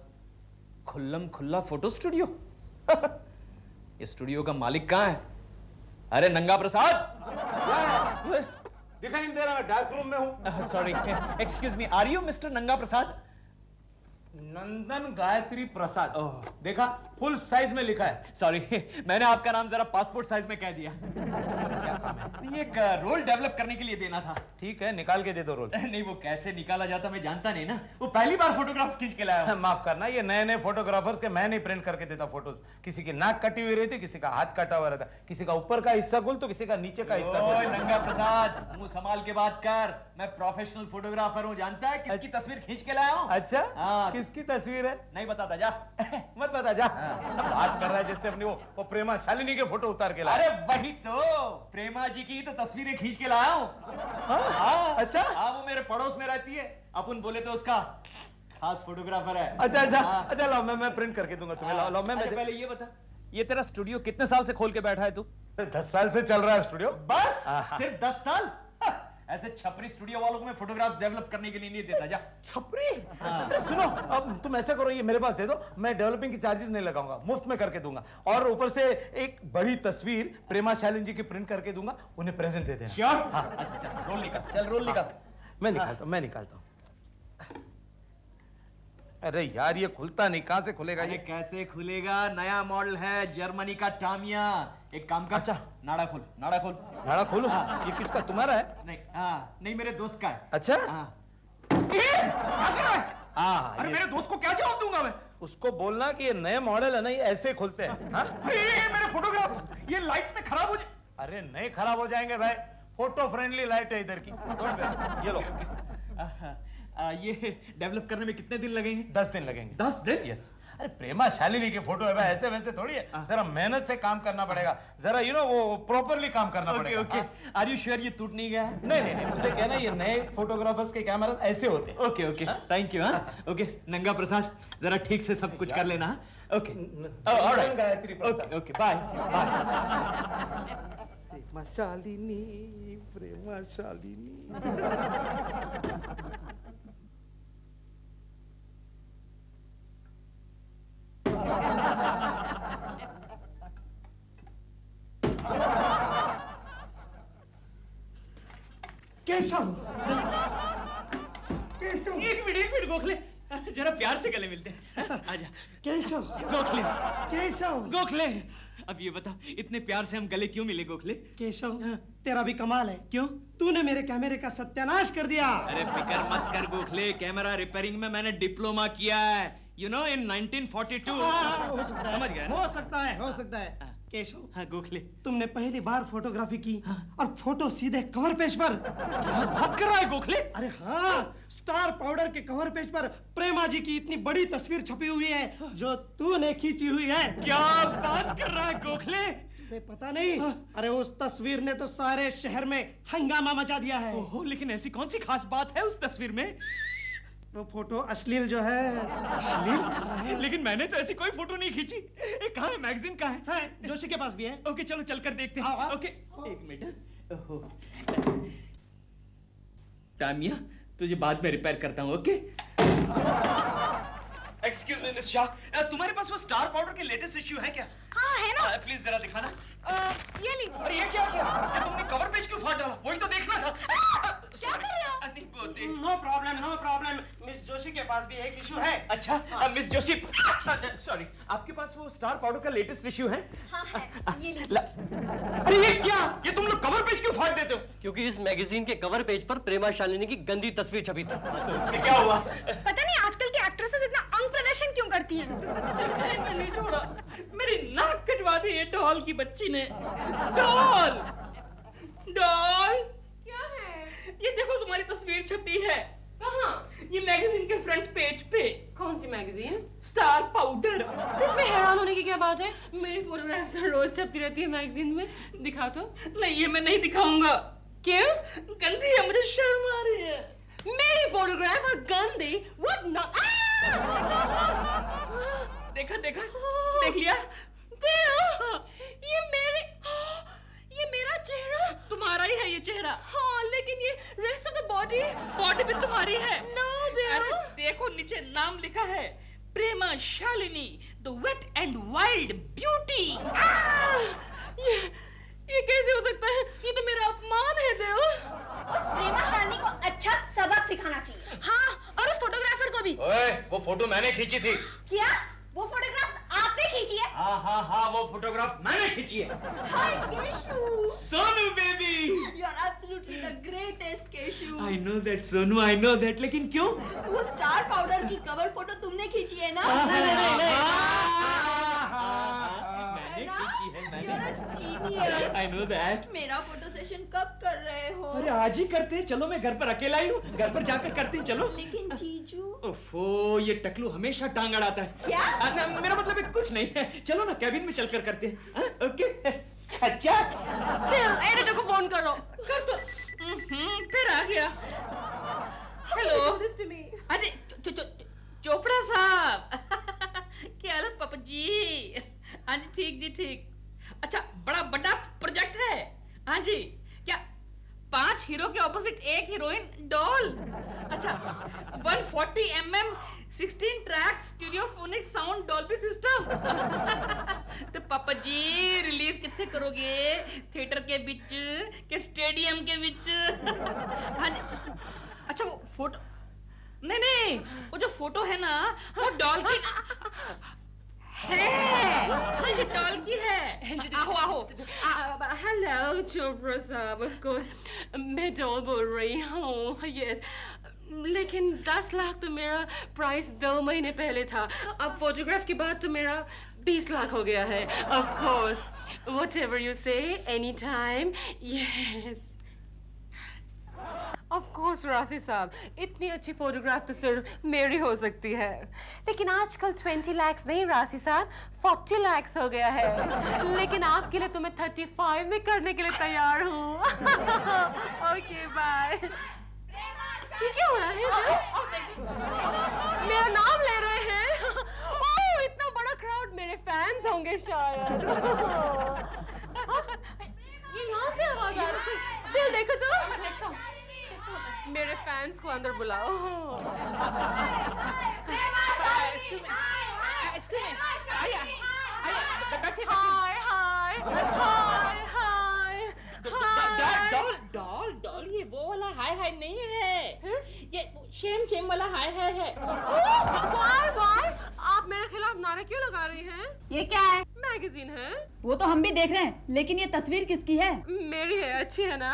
खुल्लम खुल्ला फोटो स्टूडियो। ये स्टूडियो का मालिक कहाँ है? अरे नंगा प्रसाद, दिखाई नहीं दे रहा, मैं डार्क रूम में हूँ। Sorry, excuse me, are you mister Nanga Prasad? नंदन गायत्री प्रसाद। देखा, फुल साइज में लिखा है। सॉरी, मैंने आपका नाम जरा पासपोर्ट साइज में कह दिया। ये एक रोल डेवलप करने के लिए देना था। ठीक है, निकाल के दे दो रोल। नहीं, वो कैसे निकाला जाता मैं जानता नहीं ना, वो पहली बार फोटोग्राफ्स खींच के लाया हूं। माफ करना, ये नए नए फोटोग्राफर्स के मैं नहीं प्रिंट करके देता फोटोज। किसी की नाक कटी हुई रहती, किसी का हाथ कटा हुआ रहता, किसी का ऊपर का हिस्सा गुल तो किसी का नीचे का हिस्सा ओए गुल। नंगा प्रसाद, मुंह संभाल के बात कर, मैं प्रोफेशनल फोटोग्राफर हूँ, जानता है किसकी तस्वीर खींच के लाया हूँ? अच्छा, हाँ। किसकी तस्वीर है? नहीं बताता, जा। मत बता, जा। बात कर रहा है जैसे अपनी वो प्रेमा शालिनी के फोटो उतार के लाया। अरे वही तो, प्रेमा जी की तो तस्वीरें खींच के लाया हूँ। हाँ, अच्छा। हाँ, वो मेरे पड़ोस में रहती है, अपन बोले तो उसका खास फोटोग्राफर है। अच्छा अच्छा अच्छा, लाओ मैं प्रिंट करके दूंगा तुम्हें। लाओ लाओ, मैं पहले ये बता, ये तेरा स्टूडियो कितने साल से खोल के बैठा है तू? 10 साल से चल रहा है स्टूडियो। बस सिर्फ 10 साल? ऐसे छपरी स्टूडियो वालों को मैं फोटोग्राफ्स डेवलप करने के लिए नहीं देता, जा। छपरी? अरे सुनो, अब तुम ऐसा करो, ये मेरे पास दे दो, मैं डेवलपिंग की चार्जेस नहीं लगाऊंगा, मुफ्त में करके दूंगा। और ऊपर से एक बड़ी तस्वीर प्रेमा शालिनी जी की प्रिंट करके दूंगा, उन्हें प्रेजेंट दे देना। श्योर? हाँ, अच्छा, रोल निकाल, चल रोल निकाल। मैं निकालता हूँ। अरे यार, ये खुलता नहीं, कहां से खुलेगा ये? कैसे खुलेगा? नया मॉडल है, जर्मनी का टामिया। एक काम कर, अच्छा, नाड़ा खोल, नाड़ा खोल। नाड़ा खोलो? ये किसका, तुम्हारा है? नहीं, हाँ, नहीं, मेरे दोस्त का है। अच्छा, क्या कर रहा है? हाँ, अरे मेरे दोस्त को क्या जवाब दूंगा मैं? उसको बोलना कि ये नए मॉडल है ना, ये ऐसे खुलते हैं। हाँ? अरे ये मेरे फोटोग्राफ्स, ये लाइट्स में खराब हो जाए। अरे नहीं खराब हो जाएंगे भाई, फोटो फ्रेंडली लाइट है इधर की। ये लो। ये डेवलप करने में कितने दिन लगेंगे? 10 दिन लगेंगे। 10 दिन? यस। अरे प्रेमा शालिनी की फोटो है भाई, ऐसे वैसे थोड़ी है, जरा मेहनत से काम करना पड़ेगा, जरा वो प्रॉपरली काम करना पड़ेगा। ओके, आर यू श्योर ये टूट नहीं गया है? नहीं, उसे कहना ये नए फोटोग्राफर्स के कैमरा ऐसे होते हैं। Okay, thank you. ओके नंगा प्रसाद, जरा ठीक से सब कुछ कर लेना। Okay, all right Gayatri Prasad. Okay, bye bye. Prema Shalini, Prema Shalini. Keshav, एक मिनट गोखले, जरा प्यार से गले मिलते हैं। आजा। केशव, गोखले, अब ये बता, इतने प्यार से हम गले क्यों मिले गोखले? केशव, तेरा भी कमाल है। क्यों? तूने मेरे कैमरे का सत्यानाश कर दिया। अरे फिक्र मत कर गोखले, कैमरा रिपेयरिंग में मैंने डिप्लोमा किया है, you know in 1942। हो सकता है, समझ गया ना? हो सकता है। केशव, हाँ गोखले, तुमने पहली बार फोटोग्राफी की और फोटो सीधे कवर पेज पर। क्या बात कर रहा है गोखले? अरे हाँ, स्टार पाउडर के कवर पेज पर प्रेमा जी की इतनी बड़ी तस्वीर छपी हुई है जो तूने खींची हुई है। क्या बात कर रहा है गोखले? पता नहीं, अरे उस तस्वीर ने तो सारे शहर में हंगामा मचा दिया है। ओहो, लेकिन ऐसी कौन सी खास बात है उस तस्वीर में? वो फोटो अश्लील जो है। अश्लील? लेकिन मैंने तो ऐसी कोई फोटो नहीं खींची। कहाँ है मैगजीन? कहाँ है? जोशी के पास भी है। ओके चलो चलकर देखते हैं। ओके एक मिनट। तामिया, तुझे बाद में रिपेयर करता हूँ। Okay. Excuse me miss Shah, तुम्हारे पास वो स्टार पाउडर के लेटेस्ट इश्यू है क्या? हाँ है ना। प्लीज जरा दिखाना। ये लीजिए। अरे ये क्या किया? ये तुमने कवर पेज क्यों फाड़ डाला? वही तो देखना था। क्या कर रहे हो? No problem, no problem. Miss Joshi के पास भी एक इशू है। अच्छा, मिस जोशी, सॉरी, आपके पास वो स्टार पाउडर का लेटेस्ट इश्यू है? हाँ है, ये लीजिए। अरे ये क्या? ये तुम लोग कवर पेज क्यों फाड़ देते हो? क्योंकि इस मैगजीन के कवर पेज पर प्रेमा शालिनी की गंदी तस्वीर छपी थी। तो इसमें क्या हुआ? पता नहीं आजकल की एक्ट्रेसेस इतना अंग प्रदर्शन क्यों करती हैं? मैंने नहीं छोड़ा, मेरी नाक कटवा दी है डॉल की बच्ची ने। डॉल, डॉल, क्या है? ये देखो तुम्हारी तस्वीर छपी है। कहाँ? ये मैगजीन के फ्रंट पेज पे। कौन सी मैगजीन? Star powder. इसमें हैरान होने की क्या बात है? मेरी फोटोग्राफ तो रोज छपती रहती है मैगजीन में। दिखा तो। नहीं, ये मैं नहीं दिखाऊंगा। क्यों? गंदी है, मुझे शर्म आ रही है। मेरी फोटोग्राफ और गंदी? What not? देखा देखा, देख लिया? ये मेरा चेहरा। तुम्हारा ही है ये चेहरा। हाँ, लेकिन ये रेस्ट ऑफ द बॉडी भी तुम्हारी है। No, अरे देखो नीचे नाम लिखा है, Prema Shalini, the wet and wild beauty. ये कैसे हो सकता है? ये तो मेरा अपमान है देव। उस प्रेमा शालिनी को अच्छा सबक सिखाना चाहिए। हाँ, और उस फोटोग्राफर को भी। ओए, वो फोटो मैंने खींची थी। क्या? वो फोटोग्राफ आपने खींची है? हाँ, वो फोटोग्राफ मैंने खींची है। Hi Keshu. Sonu baby. You are absolutely the greatest, Keshu. I know that Sonu, I know that, लेकिन क्यों? वो स्टार पाउडर की कवर फोटो तुमने खींची है ना? मैंने खींची है, You are a genius। I know that। मेरा फोटो सेशन कब कर रहे हो? अरे आज ही करते हैं, चलो मैं घर पर अकेला ही हूँ, घर पर जाकर करते हैं, चलो। लेकिन जीजू। ओफो, ये टकलू हमेशा टांग अड़ाता है। क्या? मेरा मतलब है कुछ नहीं है, चलो ना कैबिन में चलकर करते हैं। ओके। अच्छा। एडिटर को फोन करो। कर दो। फिर आ गया। हेलो। अरे चोपड़ा साहब, क्या हाल है पापा जी? हाँ जी ठीक जी ठीक। अच्छा, बड़ा प्रोजेक्ट है। हाँ जी, क्या 5 हीरो के ऑपोजिट एक हीरोइन डॉल? अच्छा, 140 mm 16 track stereophonic sound Dolby system. तो पापा जी रिलीज कितने करोगे? थिएटर के बीच के स्टेडियम के बीच? हाँ जी। अच्छा वो फोटो नहीं, वो जो फोटो है ना वो डॉल की है। हाँ ये डॉल की है। आओ। हेलो चोपड़ा साहब, ऑफ कोर्स मैं डॉल बोल रही हूँ। यस, लेकिन 10 लाख तो मेरा प्राइस 2 महीने पहले था। अब फोटोग्राफ के बाद तो मेरा 20 लाख हो गया है। ऑफ कोर्स, व्हाटएवर यू से, any time. Yes of course राशि साहब, इतनी अच्छी फोटोग्राफ तो सिर्फ मेरी हो सकती है। लेकिन आजकल 20 लाख नहीं राशि साहब, 40 लाख हो गया है। लेकिन आपके लिए तो मैं 35 में करने के लिए तैयार हूँ। Okay bye. ये क्या हो रहा है? मेरा नाम ले रहे हैं। ओह, इतना बड़ा क्राउड, मेरे फैंस होंगे शायद। ये यहाँ से आवाज आ रही है। दिल देखो तो। मेरे फैंस को अंदर बुलाओ। डॉल ये वो वाला हाय नहीं है। ये शेम वाला हाय है। वाई आप मेरे खिलाफ नारे क्यों लगा रही हैं? ये क्या है? मैगजीन है। वो तो हम भी देख रहे हैं, लेकिन ये तस्वीर किसकी है? मेरी है, अच्छी है ना?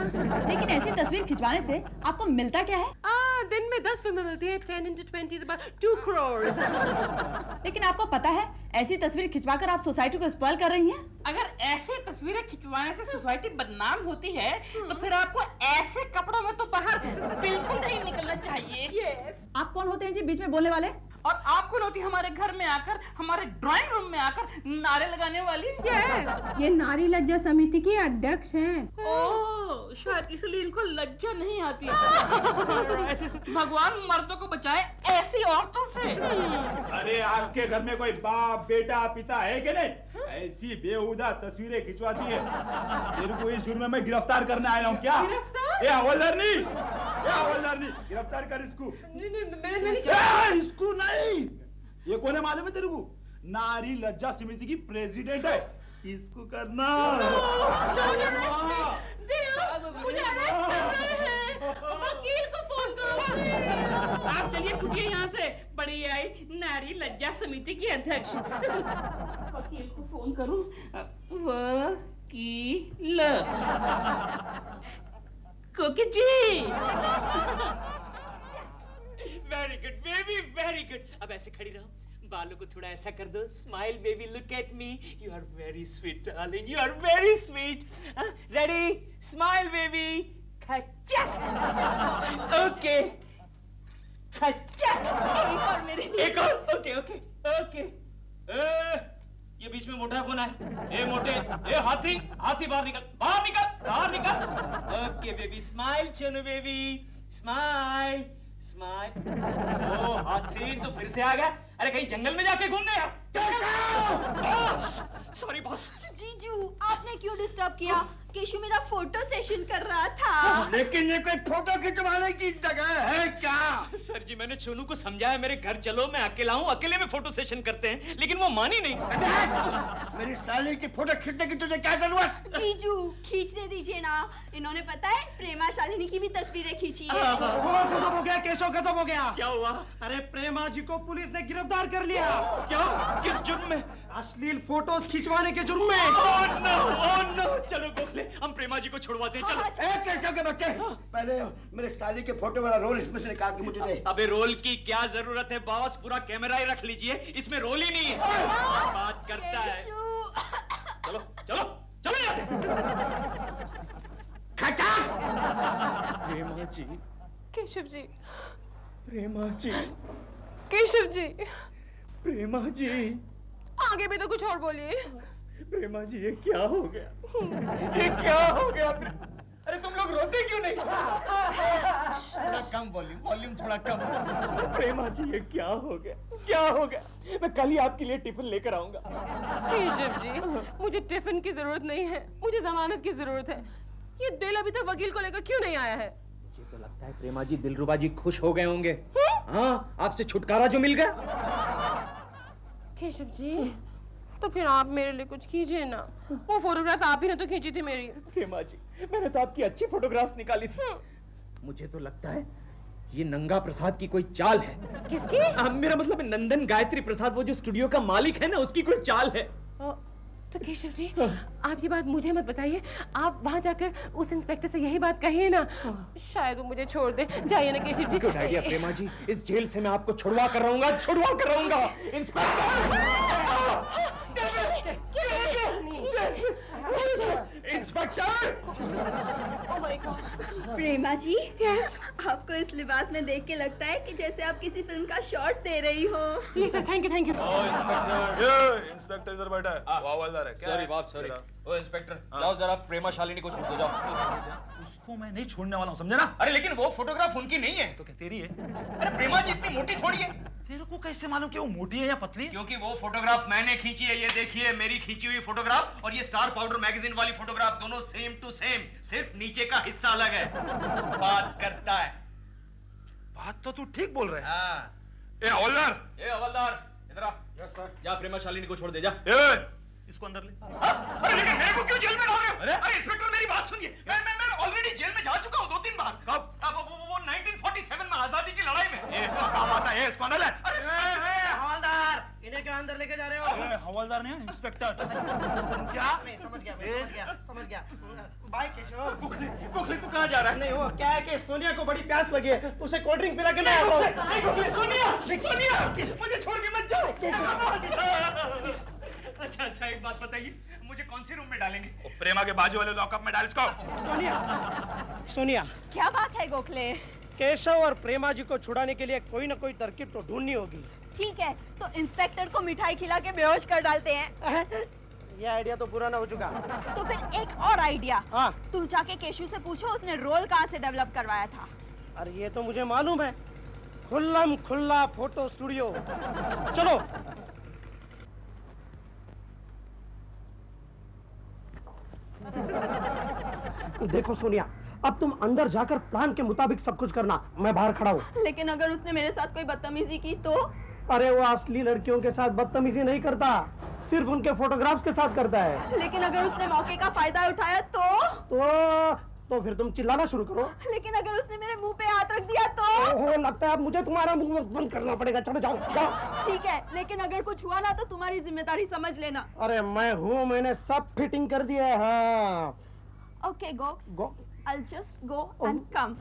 लेकिन ऐसी तस्वीर खिंचवाने से आपको मिलता क्या है? दिन में 10 फिल्में मिलती है, 10 into 20 is about 2 crores। लेकिन आपको पता है ऐसी तस्वीर खिंचवाकर आप सोसाइटी को स्पॉइल कर रही हैं? अगर ऐसे तस्वीरें खिंचवाने से सोसाइटी बदनाम होती है तो फिर आपको ऐसे कपड़ों में तो बाहर बिल्कुल नहीं निकलना चाहिए। Yes। आप कौन होते हैं जी बीच में बोलने वाले? और आप कौन होती हमारे घर में आकर, हमारे ड्राइंग रूम में आकर नारे लगाने वाली? Yes। ये नारी लज्जा समिति की अध्यक्ष हैं। ओह, शायद इसलिए इनको लज्जा नहीं आती। भगवान मर्दों को बचाए ऐसी औरतों से। अरे आपके घर में कोई बाप बेटा पिता है कि नहीं? ऐसी बेहुदा तस्वीरें खिंचवाती है। तेरे को इस जुर्म में गिरफ्तार करने आया हूँ क्या? ये हवलदारनी, गिरफ्तार कर इसको। इसको नहीं, ये कौन है मालूम है तेरे को? नारी लज्जा समिति की प्रेसिडेंट है। इसको करना। मुझे अरेस्ट कर रहे हैं। वकील को फोन करो। आप चलिए फुटिए यहाँ से। बड़ी आई नारी लज्जा समिति की अध्यक्ष। वकील को फोन करूं? वकील Koki ji. Very good baby, very good. अब ऐसे खड़ी रहो, बालों को थोड़ा ऐसा कर दो। Smile baby, look at me. You are very sweet darling, you are very sweet. Ready? Smile baby. खच्चक। ओके, खच्चक। एक और मेरे लिए। एक और। Okay okay okay. ये बीच में मोटा कौन है? ए मोटे, ए हाथी, हाथी बाहर निकल, बाहर निकल, बाहर निकल। ओके बेबी, स्माइल चुनो बेबी, स्माइल स्माइल। ओ हाथी तो फिर से आ गया। अरे कहीं जंगल में जाके घूमने यार। Sorry boss. जीजू, आपने क्यों डिस्टर्ब किया? केशु मेरा फोटो सेशन कर रहा था। लेकिन ये कोई फोटो खिंचवाने की जगह है क्या? सर जी, मैंने सोनू को समझाया मेरे घर चलो, मैं अकेला हूँ, अकेले में फोटो सेशन करते हैं, लेकिन वो मानी नहीं। मेरी साली की फोटो खींचने की तुझे क्या जरूरत? जीजू, खींचने दीजिए ना। इन्होंने पता है प्रेमा शालिनी की भी तस्वीरें खींची है। गजब हो गया केशव, गजब हो गया। क्या हुआ? अरे प्रेमा जी को पुलिस ने गिरफ्तार कर लिया। क्या? किस जुर्म में? अश्लील फोटो खिंचवाने के जुर्म में। ओह नो, चलो गोखले, हम प्रेमा जी को छुड़वा दें। चलो। केशव के बच्चे, पहले मेरे साली के फोटो वाला रोल इसमें से निकाल के मुझे दे। अबे रोल की क्या जरूरत है बॉस, पूरा कैमरा ही रख लीजिए, इसमें रोल ही नहीं है। बात करता है। चलो चलो चलो जाते। खचा। प्रेमा जी, केशव जी, प्रेमा जी, केशव जी, प्रेमा जी। आगे भी तो कुछ और बोलिए। प्रेमा जी, ये क्या हो गया? ये क्या हो गया? अरे तुम लोग रोते क्यों नहीं? थोड़ा कम वॉल्यूम थोड़ा कम। प्रेमा जी, ये क्या हो गया? क्या हो गया? मैं कल ही आपके लिए टिफिन लेकर आऊंगा। केशव जी, मुझे टिफिन की जरूरत नहीं है, मुझे जमानत की जरूरत है। ये दिल अभी तक वकील को लेकर क्यों नहीं आया है? मुझे तो लगता है प्रेमा जी, दिलरुबा जी खुश हो गए होंगे। हाँ, आपसे छुटकारा जो मिल गया। केशव जी, तो फिर आप मेरे लिए कुछ कीजिए ना। वो फोटोग्राफ्स आप ही ने तो खींची थी मेरी। प्रेमा जी, मैंने तो आपकी अच्छी फोटोग्राफ्स निकाली थी। मुझे तो लगता है ये नंगा प्रसाद की कोई चाल है। किसकी? मेरा मतलब नंदन गायत्री प्रसाद, वो जो स्टूडियो का मालिक है ना, उसकी कोई चाल है। तो केशव जी, आप ये बात मुझे मत बताइए, आप वहाँ जाकर उस इंस्पेक्टर से यही बात कहिए ना, शायद वो मुझे छोड़ दे। जाइए ना केशव जी। गुड आइडिया प्रेमा जी, इस जेल से मैं आपको छुड़वा कर रहूंगा, छुड़वा कर रहूंगा। Inspector! Oh my God! Prema ji, Yes. आपको इस लिबास में देख के लगता है कि जैसे आप किसी फिल्म का शॉट दे रही हो। Yes, sir, thank you, thank you. Inspector इधर बैठा है, वो हवलदार है। सॉरी बाप, सॉरी। ओ इंस्पेक्टर, जाओ जरा प्रेमा शालिनी को छोड़ दो, जाओ। उसको मैं नहीं छोड़ने वाला हूँ, समझे ना? अरे लेकिन वो फोटोग्राफ उनकी नहीं है। तो क्या तेरी है? अरे प्रेमा जी इतनी मोटी थोड़ी है। तेरे को कैसे मालूम कि वो मोटी है या पतली? क्योंकि वो फोटोग्राफ मैंने खींची है। ये देखिए मेरी खींची हुई फोटोग्राफ, और ये स्टार पाउडर मैगजीन वाली फोटोग्राफ, दोनों सेम टू सेम, सिर्फ नीचे का हिस्सा अलग है। बात करता है। बात तो तू ठीक बोल रहा है। हाँ। ए हवलदार, इधर आ। Yes sir. जा प्रेमा शालिनी को छोड़ दे, जा। इसको अंदर ले। अरे लेकिन मेरे को क्यों जेल में डाल रहे हो? अरे इंस्पेक्टर मेरी बात सुनिए, मैं ऑलरेडी जेल में जा चुका हूँ 2-3 बार। कब? वो 1947 में आजादी की लड़ाई में। ये काम आता है, इसको अंदर ले। अरे हवलदार, इन्हें क्यों अंदर लेके जा रहे हो? हवलदार नहीं इंस्पेक्टर। क्या? मैं समझ गया। भाई केशव, गोखले तू कहाँ जा रहा है? नहीं वो क्या है कि सोनिया को बड़ी प्यास लगी है, उसे कोल्ड ड्रिंक पिला के मैं आता हूँ। नहीं गोखले, सोनिया मुझे छोड़ के मत जाओ। अच्छा एक बात बताइए, मुझे कौन से रूम में डालेंगे? प्रेमा के बाजू वाले लॉकअप में डाल इसको। सोनिया, क्या बात है गोखले? केशव और प्रेमा जी को छुड़ाने के लिए कोई ना कोई तरकीब तो ढूंढनी होगी। ठीक है, तो इंस्पेक्टर को मिठाई खिला के बेहोश कर डालते हैं। ये आइडिया तो पुराना हो चुका। तो फिर एक और आइडिया। हाँ। तुम जाके केशु से पूछो उसने रोल कहाँ से डेवलप करवाया था। अरे ये तो मुझे मालूम है, खुल्लम खुल्ला फोटो स्टूडियो। चलो। देखो सोनिया, अब तुम अंदर जाकर प्लान के मुताबिक सब कुछ करना, मैं बाहर खड़ा हूँ। लेकिन अगर उसने मेरे साथ कोई बदतमीजी की तो? अरे वो असली लड़कियों के साथ बदतमीजी नहीं करता, सिर्फ उनके फोटोग्राफ्स के साथ करता है। लेकिन अगर उसने मौके का फायदा उठाया तो फिर तुम चिल्लाना शुरू करो। लेकिन अगर उसने मेरे मुंह पे हाथ रख दिया तो? ओहो, लगता है अब मुझे तुम्हारा मुंह बंद करना पड़ेगा। चलो जाओ। ठीक है, लेकिन अगर कुछ हुआ ना तो तुम्हारी जिम्मेदारी समझ लेना। अरे मैं हूँ, मैंने सब फिटिंग कर दिया है। हाँ। Okay, Gox. I'll just go and come.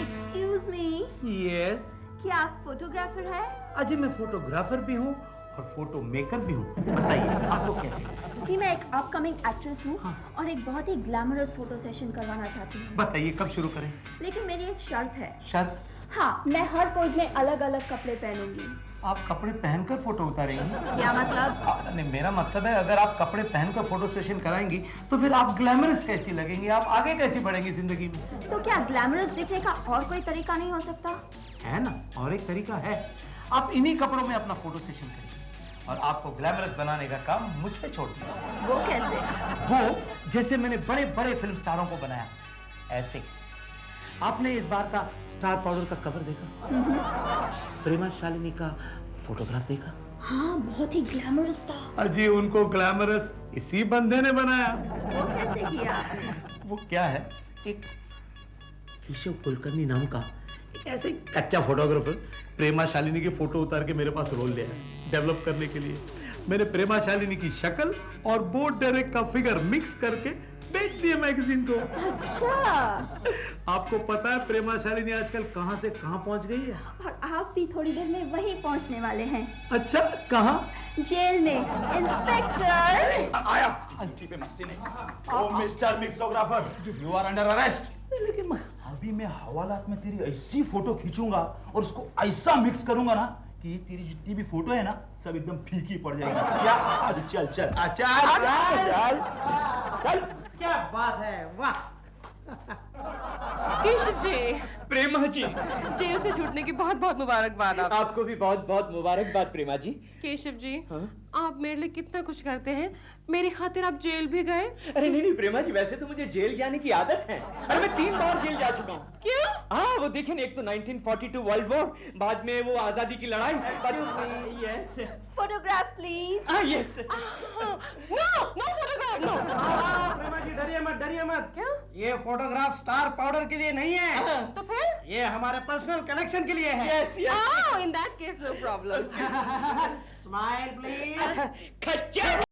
Excuse me. Yes. क्या आप फोटोग्राफर है? अजी मैं फोटोग्राफर भी हूँ और फोटो मेकर भी हूँ। बताइए आपको क्या चाहिए? जी मैं एक अपकमिंग एक्ट्रेस हूँ और एक बहुत ही ग्लैमरस फोटो सेशन करवाना चाहती हूँ। बताइए कब शुरू करें? लेकिन मेरी एक शर्त है। शर्त? हाँ, मैं हर पोज में अलग अलग कपड़े पहनूंगी। आप कपड़े पहनकर फोटो उतारेंगी? क्या मतलब? नहीं, मेरा मतलब है अगर आप कपड़े पहनकर फोटो सेशन कराएंगी तो फिर आप ग्लैमरस कैसी लगेंगी, आप आगे कैसी बढ़ेंगी जिंदगी में? तो क्या ग्लैमरस दिखने का और कोई तरीका नहीं हो सकता? है ना, और एक तरीका है। आप इन्हीं कपड़ों में अपना फोटो सेशन करिए और आपको ग्लैमरस बनाने का काम मुझ पे छोड़ दीजिए। वो कैसे? वो जैसे मैंने बड़े बड़े फिल्म स्टारों को बनाया ऐसे। आपने इस बार का स्टार पाउडर का कवर देखा? प्रेमा शालिनी का फोटोग्राफ देखा? हाँ, बहुत ही ग्लैमरस था। अजी उनको ग्लैमरस इसी बंदे ने बनाया। वो कैसे किया आपने? वो क्या है, एक केशव कुलकर्णी नाम का एक ऐसे कच्चा फोटोग्राफर प्रेमा शालिनी के फोटो उतार के मेरे पास रोल लिया है डेवलप करने के लिए। मैंने प्रेमा शालिनी की शक्ल और बोर्ड डायरेक्ट का फिगर मिक्स करके बेच दिया मैगजीन को। अच्छा। आपको पता है प्रेमा शालिनी आजकल कहां से कहां पहुंच गई है? और आप भी थोड़ी देर में वहीं पहुंचने वाले हैं। अच्छा, कहां? जेल में। इंस्पेक्टर आया। अंती पे मस्ती नहीं। Oh mister mixographer, you are under arrest. लेकिन अभी मैं हवालात में तेरी ऐसी फोटो खींचूंगा और उसको ऐसा मिक्स करूंगा ना कि तेरी जितनी भी फोटो है ना सब एकदम फीकी पड़ जाएगी। क्या? चल चल चल चल। क्या बात है, वाह। केशव जी, प्रेमा जी, जेल से छूटने की बहुत बहुत मुबारकबाद। आपको भी बहुत बहुत मुबारकबाद प्रेमा जी। केशव जी, आप मेरे लिए कितना कुछ करते हैं, मेरी खातिर आप जेल भी गए। अरे नहीं प्रेमा जी, वैसे तो मुझे जेल जाने की आदत है। अरे मैं 3 बार जेल जा चुका हूँ। क्यों? हाँ, वो देखे ना, एक तो 1942 वर्ल्ड वॉर, बाद में वो आजादी की लड़ाई। Yes. Photograph please. Yes. No photograph, no. Prema ji डरिए मत। क्या? ये फोटोग्राफ स्टार पाउडर के लिए नहीं है। तो फिर? ये हमारे पर्सनल कलेक्शन के लिए है। Yes yes. In that case no problem. Smile please. खच्चर।